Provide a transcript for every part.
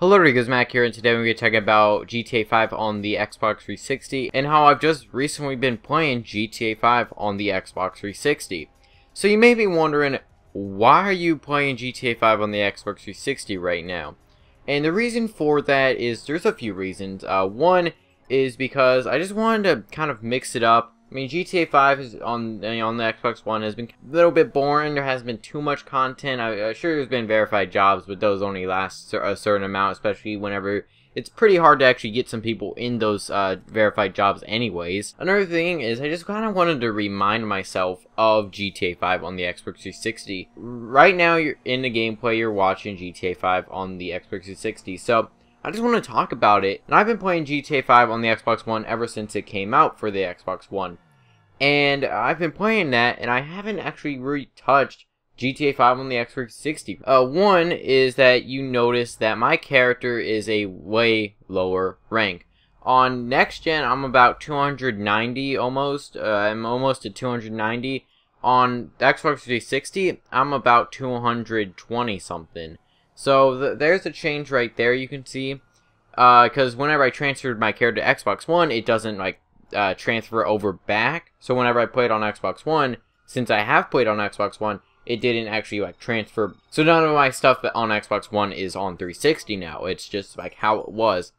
Hello, Rigo's Mac here, and today we're going to talk about GTA 5 on the Xbox 360 and how I've just recently been playing GTA 5 on the Xbox 360. So you may be wondering, why are you playing GTA 5 on the Xbox 360 right now? And the reason for that is, there's a few reasons. One is because I just wanted to kind of mix it up. I mean, GTA 5 is on the Xbox One has been a little bit boring. There hasn't been too much content. I'm sure there's been verified jobs, but those only last a certain amount, especially whenever it's pretty hard to actually get some people in those verified jobs anyways. Another thing is, I just kind of wanted to remind myself of GTA 5 on the Xbox 360. Right now, you're in the gameplay, you're watching GTA 5 on the Xbox 360, so I just want to talk about it. And I've been playing GTA 5 on the Xbox One ever since it came out for the Xbox One. And I've been playing that, and I haven't actually really touched GTA 5 on the Xbox 360. One is that you notice that my character is a way lower rank. On next gen, I'm about 290 almost. I'm almost at 290. On the Xbox 360, I'm about 220 something. So there's a change right there you can see. Because whenever I transferred my character to Xbox One, it doesn't like transfer over back. So whenever I played on Xbox One, since I have played on Xbox One, it didn't actually like transfer. So none of my stuff on Xbox One is on 360 now. It's just like how it was,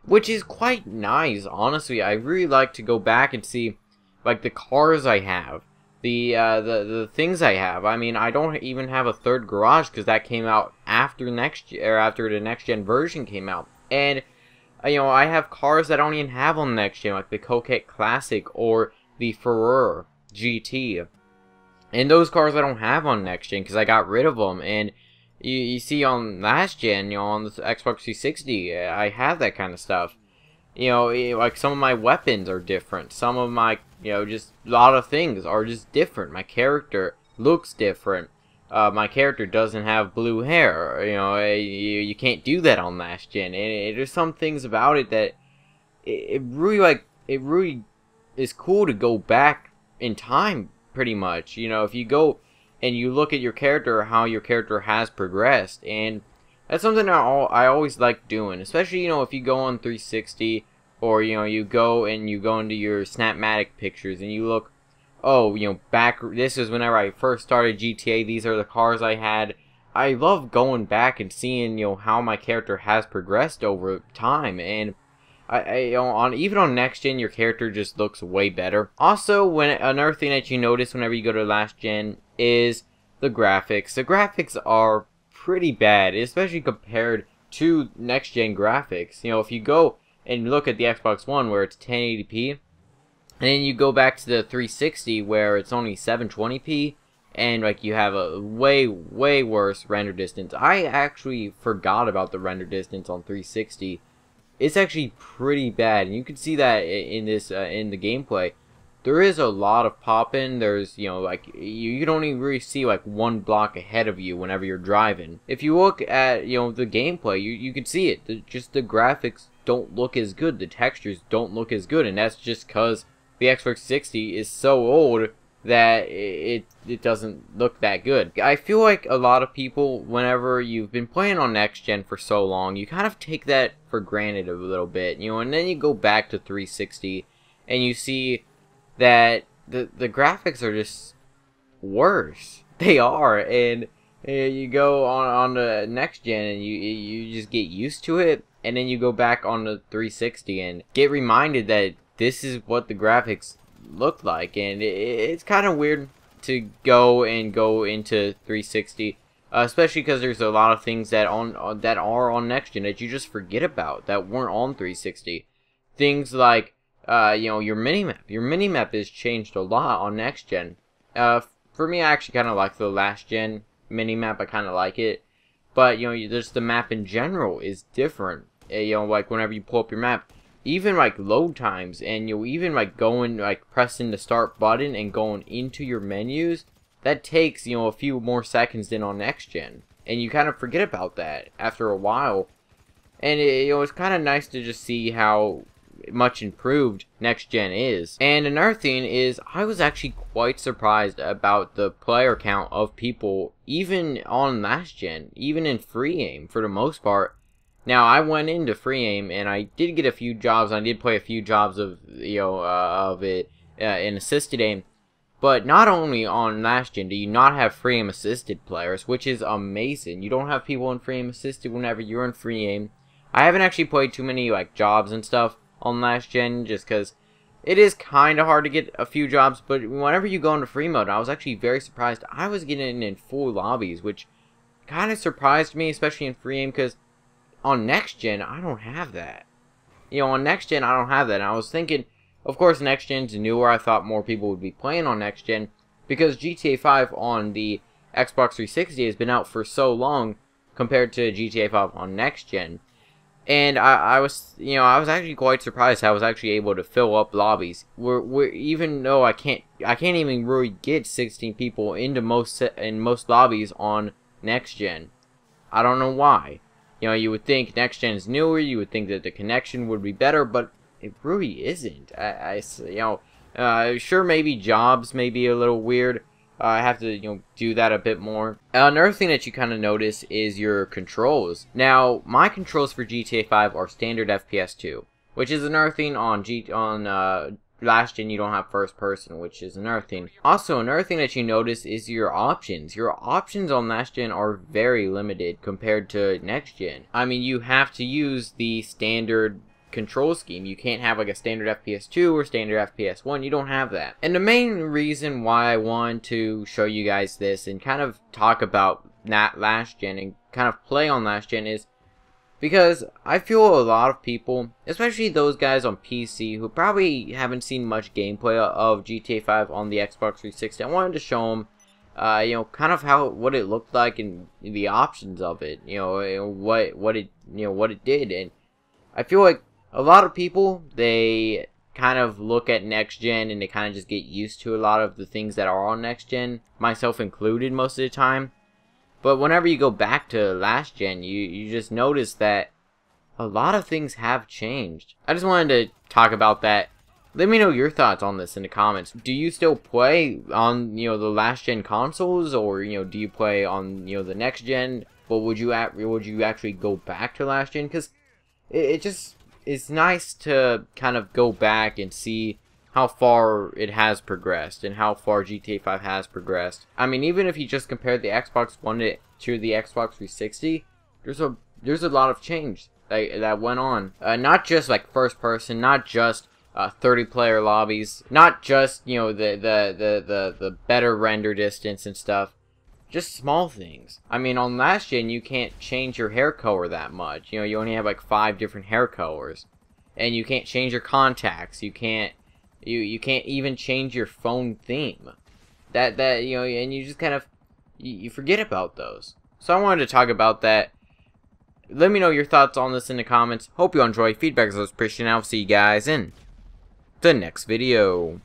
which is quite nice. Honestly, I really like to go back and see like the cars I have, the things I have. I mean, I don't even have a third garage because that came out after the next gen version came out. And you know, I have cars that I don't even have on the next gen, like the Coquette Classic or the Ferrari GT. And those cars I don't have on next gen because I got rid of them. And you see on last gen, you know, on the Xbox 360, I have that kind of stuff. You know, like some of my weapons are different. Some of my, you know, just a lot of things are just different. My character looks different. My character doesn't have blue hair. You know, you can't do that on last gen. And there's some things about it that it really is cool to go back in time. Pretty much, you know, if you go and you look at your character, how your character has progressed, and that's something I always like doing, especially, you know, if you go on 360, or, you know, you go into your Snapmatic pictures and you look, oh, you know, back, this is whenever I first started GTA, these are the cars I had. I love going back and seeing, you know, how my character has progressed over time. And you know, even on next gen, your character just looks way better. Also, another thing that you notice whenever you go to last gen is the graphics. The graphics are pretty bad, especially compared to next gen graphics. You know, if you go and look at the Xbox One where it's 1080p, and then you go back to the 360 where it's only 720p, and like you have a way worse render distance. I actually forgot about the render distance on 360. It's actually pretty bad, and you can see that in this in the gameplay. There is a lot of popping. There's, you know, like you don't even really see like one block ahead of you whenever you're driving. If you look at, you know, the gameplay, you can see it. Just the graphics don't look as good. The textures don't look as good, and that's just because the Xbox 60 is so old that it doesn't look that good. I feel like a lot of people, whenever you've been playing on next gen for so long, you kind of take that for granted a little bit, you know, and then you go back to 360 and you see that the graphics are just worse. They are, and you go on the next gen and you just get used to it, and then you go back on the 360 and get reminded that this is what the graphics looked like. And it's kind of weird to go into 360, especially because there's a lot of things that are on next gen that you just forget about that weren't on 360. Things like you know, your minimap is changed a lot on next gen. For me, I actually kind of like the last gen minimap. I kind of like it, but you know, just the map in general is different. You know, like whenever you pull up your map, even like load times, and you'll even like going, like pressing the start button and going into your menus, that takes, you know, a few more seconds than on next gen, and you kind of forget about that after a while. And you know, it's kind of nice to just see how much improved next gen is. And another thing is, I was actually quite surprised about the player count of people even on last gen, even in free game for the most part. Now, I went into free aim, and I did get a few jobs. I did play a few jobs of, of it in assisted aim. But not only on last gen do you not have free aim assisted players, which is amazing. You don't have people in free aim assisted whenever you're in free aim. I haven't actually played too many like jobs and stuff on last gen, just because it is kind of hard to get a few jobs. But whenever you go into free mode, I was actually very surprised. I was getting in full lobbies, which kind of surprised me, especially in free aim, because on next gen, I don't have that. On next gen, I don't have that. And I was thinking, of course, next gen's newer. I thought more people would be playing on next gen because GTA 5 on the Xbox 360 has been out for so long compared to GTA 5 on next gen. And I was actually quite surprised how I was actually able to fill up lobbies. Even though I can't even really get 16 people into most lobbies on next gen. I don't know why. You would think next gen is newer, you would think that the connection would be better, but it really isn't. Sure, maybe jobs may be a little weird. I have to, do that a bit more. Another thing that you kind of notice is your controls. Now, my controls for GTA 5 are standard FPS 2, which is another thing on last gen. You don't have first person, which is another thing. Also, another thing that you notice is your options. Your options on last gen are very limited compared to next gen. I mean, you have to use the standard control scheme. You can't have like a standard FPS 2 or standard FPS 1. You don't have that. And the main reason why I wanted to show you guys this and kind of talk about that last gen and kind of play on last gen is because I feel a lot of people, especially those guys on PC who probably haven't seen much gameplay of GTA 5 on the Xbox 360, I wanted to show them kind of what it looked like and the options of it, what it did. And I feel like a lot of people, they kind of look at next gen and they kind of just get used to a lot of the things that are on next gen, myself included most of the time. But whenever you go back to last gen, you just notice that a lot of things have changed. I just wanted to talk about that. Let me know your thoughts on this in the comments. Do you still play on, the last gen consoles, or, do you play on, the next gen? But would you actually go back to last gen? Because it's nice to kind of go back and see how far it has progressed and how far GTA 5 has progressed. I mean, even if you just compare the Xbox One to the Xbox 360, there's a lot of change that went on. Not just like first person, not just 30-player lobbies, not just the better render distance and stuff. Just small things. I mean, on last gen, you can't change your hair color that much. You only have like 5 different hair colors, and you can't change your contacts. You can't even change your phone theme. And you just kind of you forget about those. So I wanted to talk about that. Let me know your thoughts on this in the comments. Hope you enjoy. Feedback is always appreciated. I'll see you guys in the next video.